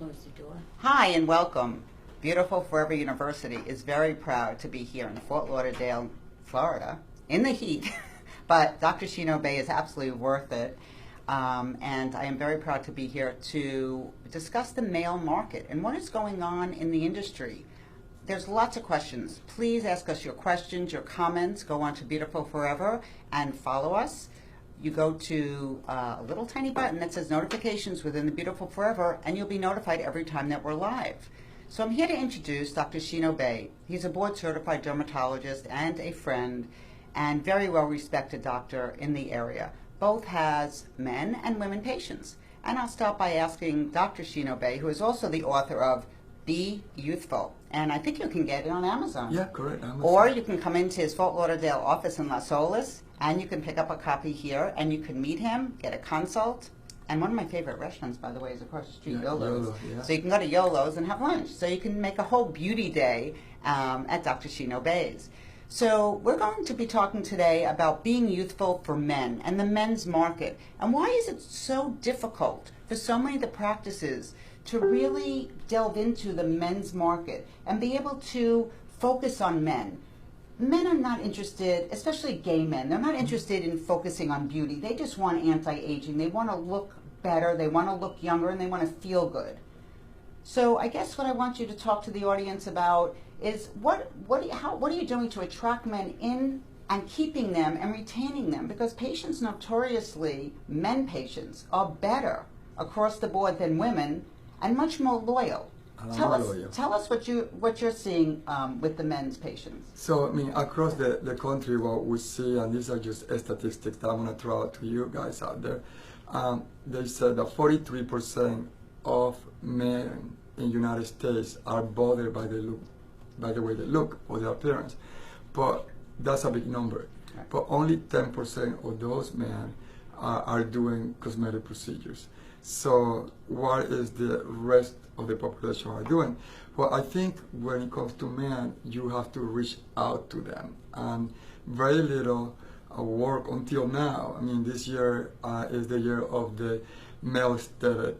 close the door. Hi and welcome. Beautiful Forever University is very proud to be here in Fort Lauderdale, Florida, in the heat, but Dr. Shino Bay is absolutely worth it. And I am very proud to be here to discuss the male market and what is going on in the industry. There's lots of questions. Please ask us your questions, your comments. Go on to Beautiful Forever and follow us. You go to a little tiny button that says notifications within the Beautiful Forever, and you'll be notified every time that we're live. So I'm here to introduce Dr. Shino Bay. He's a board-certified dermatologist and a friend, and very well-respected doctor in the area. Both has men and women patients. And I'll start by asking Dr. Shino Bay, who is also the author of Be Youthful. And I think you can get it on Amazon. Yeah, correct. Amazon. Or you can come into his Fort Lauderdale office in Las Olas, and you can pick up a copy here, and you can meet him, get a consult. And one of my favorite restaurants, by the way, is across the street, Yolo's. Yolo, yeah. So you can go to Yolo's and have lunch. So you can make a whole beauty day at Dr. Shino Bay's. So we're going to be talking today about being youthful for men and the men's market. And why is it so difficult for so many of the practices to really delve into the men's market and be able to focus on men? Men are not interested, especially gay men, they're not interested in focusing on beauty. They just want anti-aging. They want to look better, they want to look younger, and they want to feel good. So I guess what I want you to talk to the audience about is what are you doing to attract men in and keeping them and retaining them? Because patients notoriously, men patients, are better across the board than women and much more loyal. Tell us what you're seeing with the men's patients. So, I mean, across the country, what we see, and these are just statistics that I'm going to throw out to you guys out there, they said that 43% of men in the United States are bothered by the way they look or their appearance. But that's a big number. Right. But only 10% of those men are doing cosmetic procedures. So what is the rest of the population are doing? Well, I think when it comes to men, you have to reach out to them. And very little work until now. I mean, this year is the year of the male aesthetic,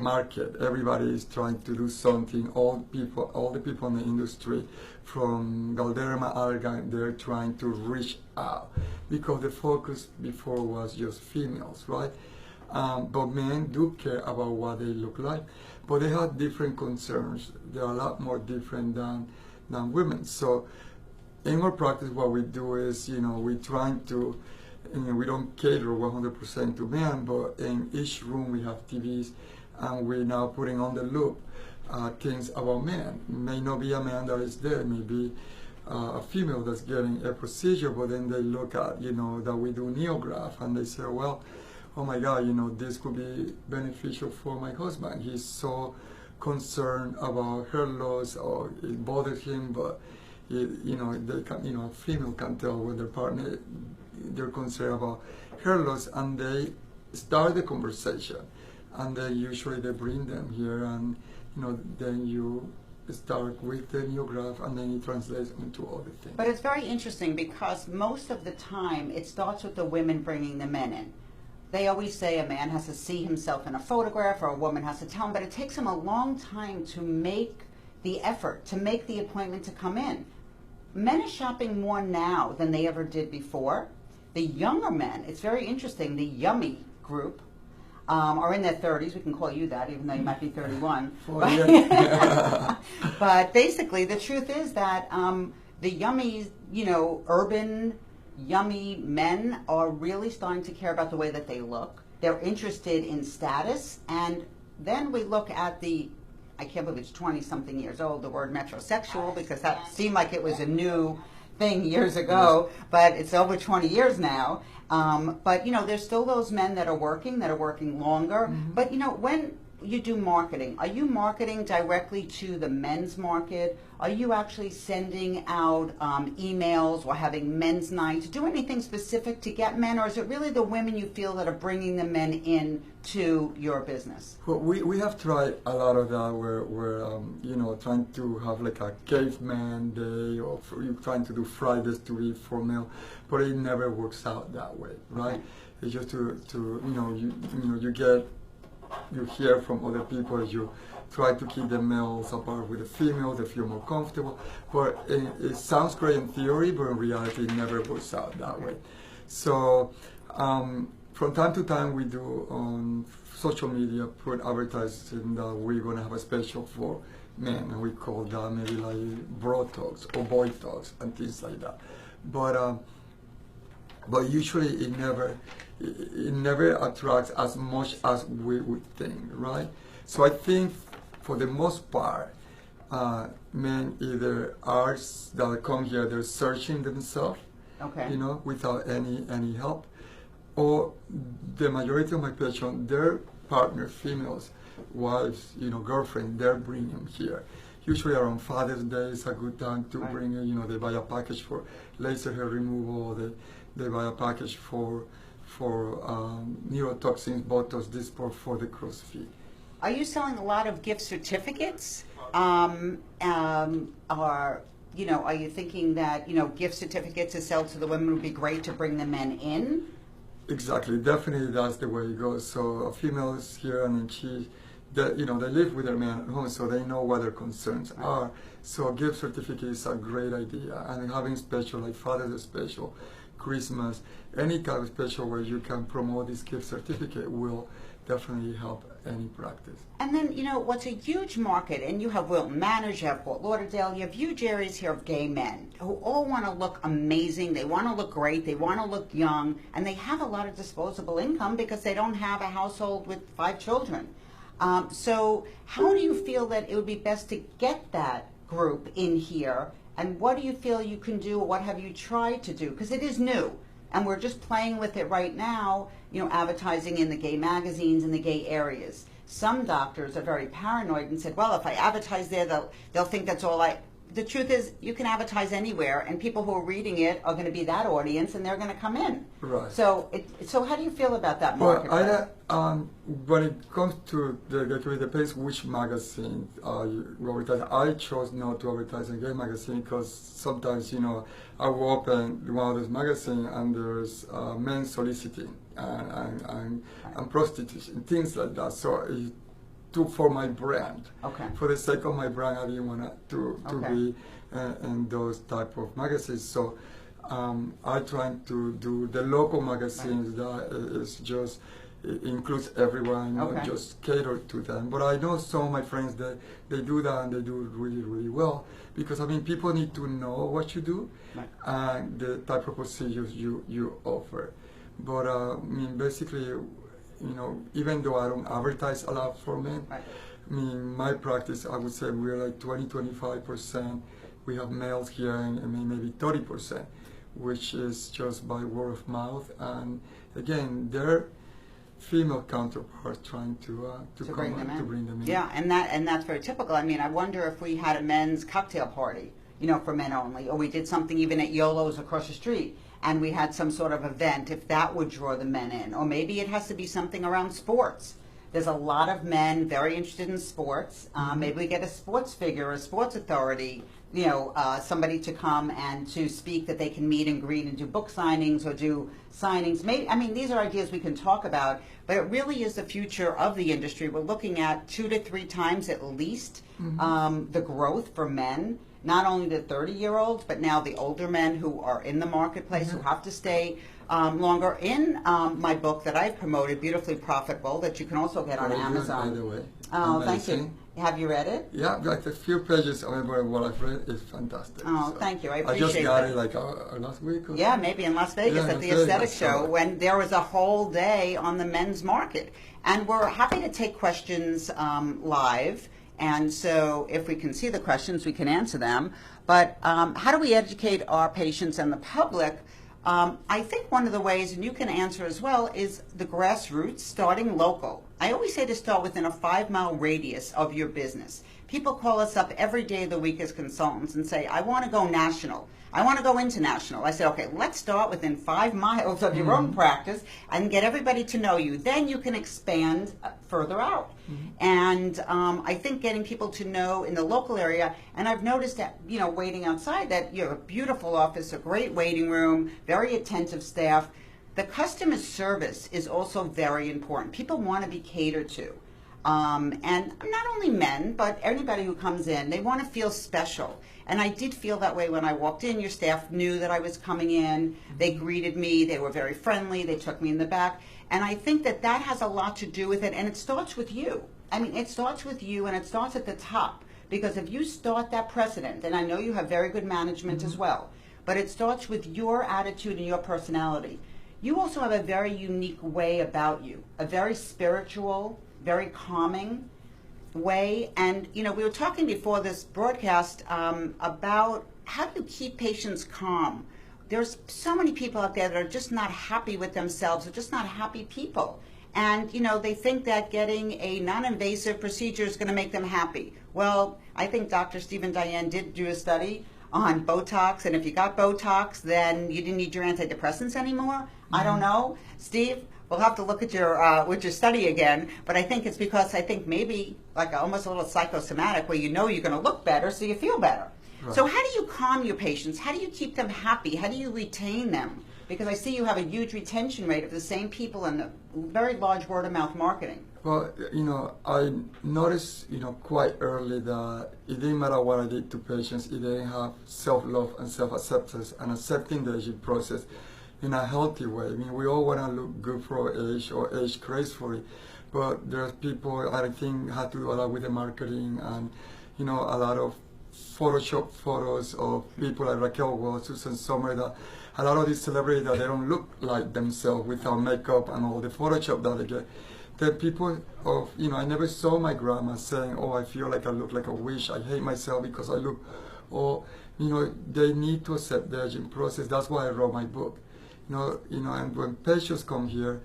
market. Everybody is trying to do something. All the people in the industry, from Galderma, Allergan, they're trying to reach out because the focus before was just females, right? But men do care about what they look like, but they have different concerns. They're a lot more different than women. So in our practice, what we do is, we're trying to, we don't cater 100% to men, but in each room we have TVs, and we're now putting on the loop things about men. It may not be a man that is there, maybe a female that's getting a procedure, but then they look at, that we do neograph, and they say, well, oh my God, this could be beneficial for my husband. He's so concerned about hair loss, or it bothers him, but they can, a female can tell when their partner, they're concerned about hair loss, and they start the conversation, and then usually they bring them here, and then you start with the neograph, and then it translates into other things. But it's very interesting because most of the time it starts with the women bringing the men in. They always say a man has to see himself in a photograph, or a woman has to tell him, but it takes him a long time to make the effort, to make the appointment to come in. Men are shopping more now than they ever did before. The younger men, it's very interesting, the yummy group, are in their 30s. We can call you that, even though you might be 31. But basically, the truth is that the yummy, urban, yummy men are really starting to care about the way that they look. They're interested in status. And then we look at I can't believe it's 20-something years old, the word metrosexual, because that seemed like it was a new thing years ago, but it's over 20 years now. But, there's still those men that are working longer. Mm-hmm. But, when you do marketing, are you marketing directly to the men's market? Are you actually sending out emails or having men's nights? Do anything specific to get men, or is it really the women you feel that are bringing the men in to your business? Well, we have tried a lot of that. We're trying to have like a caveman day, or you're trying to do Fridays to be for male, but it never works out that way, right? Okay. It's just to you get you hear from other people, you try to keep the males apart with the females, they feel more comfortable. But it sounds great in theory, but in reality it never works out that way. So from time to time we do on social media put advertising that we're going to have a special for men, and we call that maybe like bro talks or boy talks and things like that. But usually it never attracts as much as we would think, right? So I think for the most part, men either are that come here, they're searching themselves, Okay. you know, without any help, or the majority of my patients, their partner, females, wives, you know, girlfriend, they're bringing them here. Usually around Father's Day is a good time to Right. bring it. You know, they buy a package for laser hair removal, they buy a package for neurotoxins, Botox, this for the CrossFit. Are you selling a lot of gift certificates? Or, you know, are you thinking that, you know, gift certificates to sell to the women would be great to bring the men in? Exactly, definitely that's the way it goes. So a female is here and they live with their man at home, so they know what their concerns are. So a gift certificate is a great idea, and having special like Father's Day special, Christmas, any kind of special where you can promote this gift certificate will definitely help any practice. And then, you know, what's a huge market, and you have Wilton Manors, you have Fort Lauderdale, you have huge areas here of gay men who all want to look amazing, they want to look great, they want to look young, and they have a lot of disposable income because they don't have a household with 5 children. So how do you feel that it would be best to get that group in here, and what do you feel you can do, or what have you tried to do? Because it is new, and we're just playing with it right now, you know, advertising in the gay magazines in the gay areas. Some doctors are very paranoid and said, well, if I advertise there, they'll think that's all the truth is, you can advertise anywhere, and people who are reading it are going to be that audience, and they're going to come in. Right. So how do you feel about that market? Well, when it comes to it depends which magazine you advertise. I chose not to advertise in a gay magazine because sometimes, you know, I will open one of those magazines and there's men soliciting and prostitution, things like that. So for my brand. Okay. For the sake of my brand, I didn't want to Okay. be in those type of magazines. So I try to do the local magazines that is just it includes everyone, not Okay. just cater to them. But I know some of my friends that they do that and they do it really, really well, because I mean people need to know what you do Right. and the type of procedures you offer. But I mean basically, you know, even though I don't advertise a lot for men, Right. I mean, my practice, I would say we're like 25%. We have males here and maybe 30%, which is just by word of mouth. And again, their female counterparts trying to bring come them to in. bring them in. Yeah, and that's very typical. I mean, I wonder if we had a men's cocktail party, you know, for men only, or we did something even at YOLO's across the street, and we had some sort of event, if that would draw the men in. Or maybe it has to be something around sports. There's a lot of men very interested in sports. Maybe we get a sports figure, a sports authority, you know, somebody to come and to speak that they can meet and greet and do book signings or do signings. Maybe, I mean, these are ideas we can talk about, but it really is the future of the industry. We're looking at 2 to 3 times at least the growth for men. Not only the 30-year-olds, but now the older men who are in the marketplace, who have to stay longer. In my book that I've promoted, Beautifully Profitable, that you can also get on Very good, Amazon. by the way. Oh, thank you. Amazing. Have you read it? Yeah, like a few pages of what I've read is fantastic. Oh, So thank you. I I appreciate just got that. it like last week. Or Yeah, maybe in Las Vegas Yeah, at the Las Vegas, aesthetic show so- when there was a whole day on the men's market. And we're happy to take questions live. And so if we can see the questions, we can answer them. But how do we educate our patients and the public? I think one of the ways, and you can answer as well, is the grassroots, starting local. I always say to start within a 5-mile radius of your business. People call us up every day of the week as consultants and say, I want to go national. I want to go international. I say, okay, let's start within 5 miles of your own practice and get everybody to know you. Then you can expand further out. And I think getting people to know in the local area, and I've noticed that, you know, waiting outside, that you have a beautiful office, a great waiting room, very attentive staff. the customer service is also very important. People want to be catered to. And not only men, but anybody who comes in, they want to feel special. And I did feel that way when I walked in. Your staff knew that I was coming in. They greeted me. They were very friendly. They took me in the back. And I think that that has a lot to do with it. And it starts with you. I mean, it starts with you, and it starts at the top. Because if you start that precedent, and I know you have very good management as well, but it starts with your attitude and your personality. You also have a very unique way about you, a very spiritual, very calming way. And, you know, we were talking before this broadcast about how do you keep patients calm. There's so many people out there that are just not happy with themselves, they're just not happy people. And, you know, they think that getting a non-invasive procedure is going to make them happy. Well, I think Dr. Stephen Diane did do a study on Botox, and if you got Botox, then you didn't need your antidepressants anymore. I don't know. Steve, we'll have to look at your study again, but I think it's because I think maybe like almost a little psychosomatic where you know you're going to look better, so you feel better. Right. So how do you calm your patients? How do you keep them happy? How do you retain them? Because I see you have a huge retention rate of the same people and a very large word-of-mouth marketing. Well, you know, I noticed, you know, quite early that it didn't matter what I did to patients, if they have self-love and self-acceptance and accepting the aging process in a healthy way. I mean, we all want to look good for our age or age gracefully, but there's people, I think, had to do a lot with the marketing and, you know, a lot of Photoshop photos of people like Raquel Welch, Susan Sommer, that a lot of these celebrities that they don't look like themselves without makeup and all the Photoshop that they get. The people of, you know, I never saw my grandma saying, oh, I feel like I look like a witch, I hate myself because I look, or, you know, they need to accept the aging process. That's why I wrote my book. You know, and when patients come here,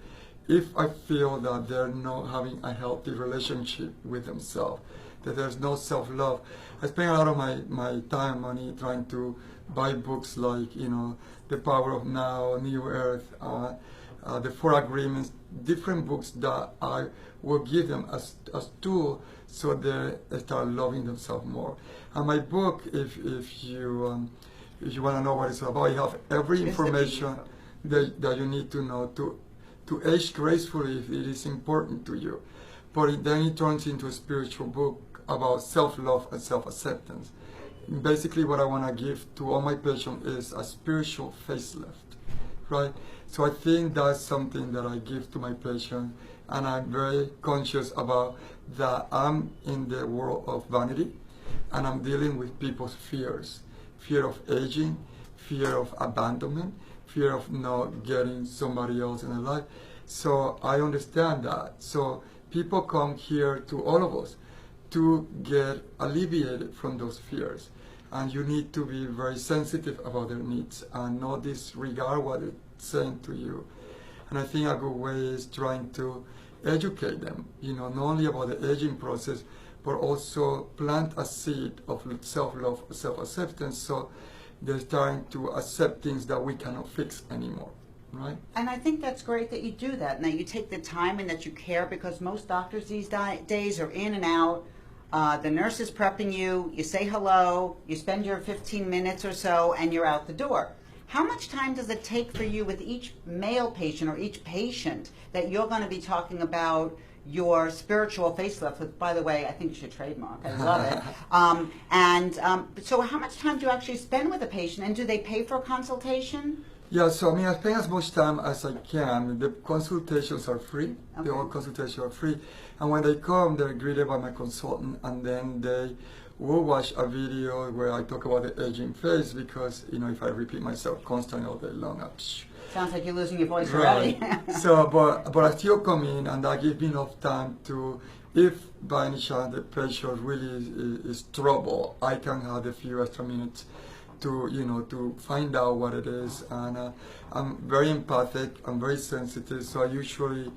if I feel that they're not having a healthy relationship with themselves, that there's no self-love, I spend a lot of my time, money trying to buy books like, you know, The Power of Now, New Earth, The Four Agreements, different books that I will give them as tool so they start loving themselves more. And my book, if you want to know what it's about, you have every information that you need to know to age gracefully if it is important to you. But then it turns into a spiritual book about self-love and self-acceptance. Basically what I want to give to all my patients is a spiritual facelift, right? So I think that's something that I give to my patients, and I'm very conscious about that I'm in the world of vanity, and I'm dealing with people's fears. Fear of aging, fear of abandonment, fear of not getting somebody else in their life. So I understand that. So people come here to all of us to get alleviated from those fears. And you need to be very sensitive about their needs and not disregard what they're saying to you. And I think a good way is trying to educate them, you know, not only about the aging process, but also plant a seed of self-love, self-acceptance, so they're starting to accept things that we cannot fix anymore, right? And I think that's great that you do that, and that you take the time and that you care, because most doctors these days are in and out. The nurse is prepping you, you say hello, you spend your 15 minutes or so, and you're out the door. How much time does it take for you with each male patient or each patient that you're going to be talking about your spiritual facelift, which, by the way, I think you should trademark. I love it. So how much time do you actually spend with a patient, and do they pay for a consultation? Yeah, so I mean, I spend as much time as I can. The consultations are free. Okay. The all consultations are free. And when they come, they're greeted by my consultant, and then they will watch a video where I talk about the aging phase, because, you know, if I repeat myself constantly all day long, sounds like you're losing your voice right. already. So, but I still come in, and that gives me enough time to, if by any chance the patient really is trouble, I can have a few extra minutes to, you know, to find out what it is. And I'm very empathic, I'm very sensitive, so I usually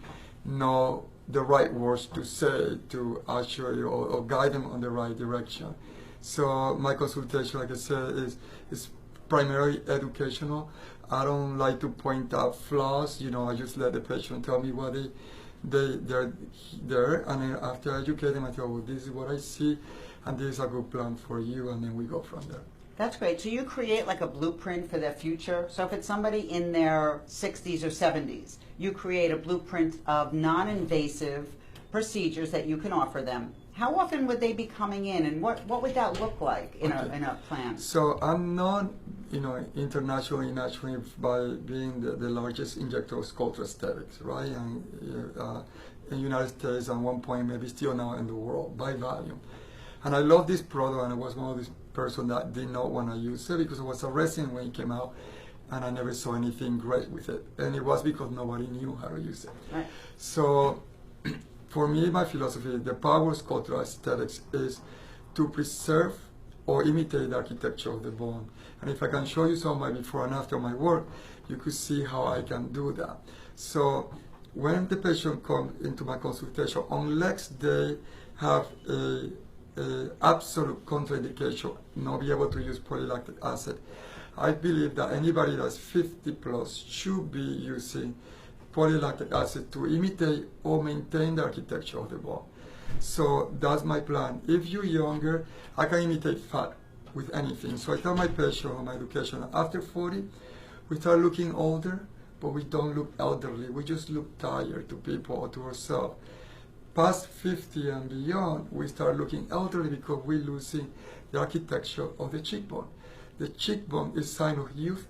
know the right words to say to actually or guide them on the right direction. So my consultation, like I said, is primarily educational. I don't like to point out flaws, you know, I just let the patient tell me what they're there, and then after I educate them, I tell, well, this is what I see, and this is a good plan for you, and then we go from there. That's great. So you create like a blueprint for their future. So if it's somebody in their 60s or 70s, you create a blueprint of non-invasive procedures that you can offer them. How often would they be coming in, and what would that look like in a plan? So I'm known, internationally, nationally by being the largest injector of sculpture aesthetics, right? And in the United States, at one point, maybe still now in the world, by volume. And I love this product, and I was one of these person that did not want to use it because it was a resin when it came out, and I never saw anything great with it. And it was because nobody knew how to use it. Right. So for me, my philosophy, the power of sculptural aesthetics is to preserve or imitate the architecture of the bone. And if I can show you some of my before and after my work, you could see how I can do that. So when the patient comes into my consultation, unless they have a absolute contraindication, not be able to use polylactic acid, I believe that anybody that's 50 plus should be using polylactic acid to imitate or maintain the architecture of the bone. So that's my plan. If you're younger, I can imitate fat with anything. So I tell my patient or my education, after 40, we start looking older, but we don't look elderly. We just look tired to people or to ourselves. Past 50 and beyond, we start looking elderly because we're losing the architecture of the cheekbone. The cheekbone is sign of youth,